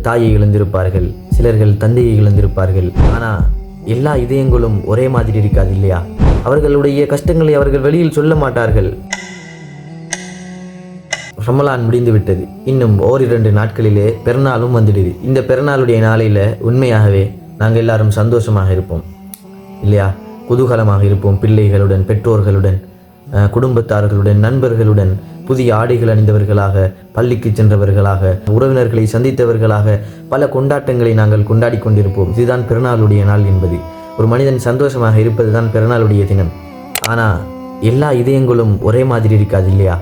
தாயை இழந்திருப்பார்கள், சிலர்கள் தந்தையை இழந்திருப்பார்கள். ஆனால் எல்லா இதயங்களும் ஒரே மாதிரி இருக்காது இல்லையா? அவர்களுடைய கஷ்டங்களை அவர்கள் வெளியில் சொல்ல மாட்டார்கள். ரமலான் முடிந்து விட்டது. இன்னும் ஓரிரண்டு நாட்களிலே பெருநாளும் வந்துடுது. இந்த பெருநாளுடைய நாளையில் உண்மையாகவே நாங்கள் எல்லாரும் சந்தோஷமாக இருப்போம் இல்லையா? குதூகலமாக இருப்போம். பிள்ளைகளுடன், பெற்றோர்களுடன், குடும்பத்தார்களுடன், நண்பர்களுடன், புதிய ஆடைகள் அணிந்தவர்களாக, பள்ளிக்கு சென்றவர்களாக, உறவினர்களை சந்தித்தவர்களாக பல கொண்டாட்டங்களை நாங்கள் கொண்டாடி கொண்டிருப்போம். இதுதான் பெருநாளுடைய நாள் என்பது. ஒரு மனிதன் சந்தோஷமாக இருப்பது தான் பெருநாளுடைய தினம். ஆனால் எல்லா இதயங்களும் ஒரே மாதிரி இருக்காது இல்லையா?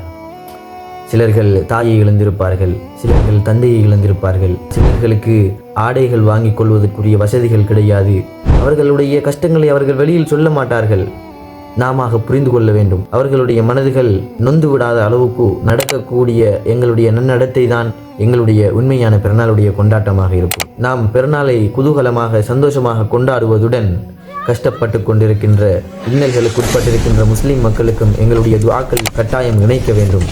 சிலர்கள் தாயை இழந்திருப்பார்கள், சிலர்கள் தந்தையை இழந்திருப்பார்கள், சிலர்களுக்கு ஆடைகள் வாங்கிக் கொள்வதற்குரிய வசதிகள் கிடையாது. அவர்களுடைய கஷ்டங்களை அவர்கள் வெளியில் சொல்ல மாட்டார்கள். நாம புரிந்து கொள்ள வேண்டும். அவர்களுடைய மனதுகள் நொந்து விடாத அளவுக்கு நடக்கக்கூடிய எங்களுடைய நன்னடத்தை தான் எங்களுடைய உண்மையான பெருநாளுடைய கொண்டாட்டமாக இருக்கும். நாம் பெருநாளை குதூகலமாக சந்தோஷமாக கொண்டாடுவதுடன் கஷ்டப்பட்டு கொண்டிருக்கின்ற, இன்னல்களுக்கு உட்பட்டிருக்கின்ற முஸ்லிம் மக்களுக்கும் எங்களுடைய துஆக்கள் கட்டாயம் இணைக்க வேண்டும்.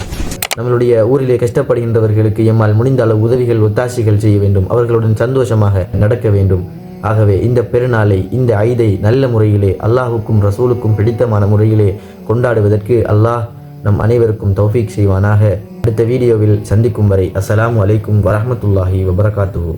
நம்மளுடைய ஊரிலே கஷ்டப்படுகின்றவர்களுக்கு எம்மால் முடிந்த அளவு உதவிகள், ஒத்தாசைகள் செய்ய வேண்டும். அவர்களுடன் சந்தோஷமாக நடக்க வேண்டும். ஆகவே இந்த பெருநாளை, இந்த ஐதை நல்ல முறையிலே, அல்லாஹுக்கும் ரசூலுக்கும் பிடித்தமான முறையிலே கொண்டாடுவதற்கு அல்லாஹ் நம் அனைவருக்கும் தௌஃபீக் செய்வானாக. அடுத்த வீடியோவில் சந்திக்கும் வரை அஸ்ஸலாமு அலைக்கும் வரஹ்மத்துல்லாஹி வபரகாத்துஹு.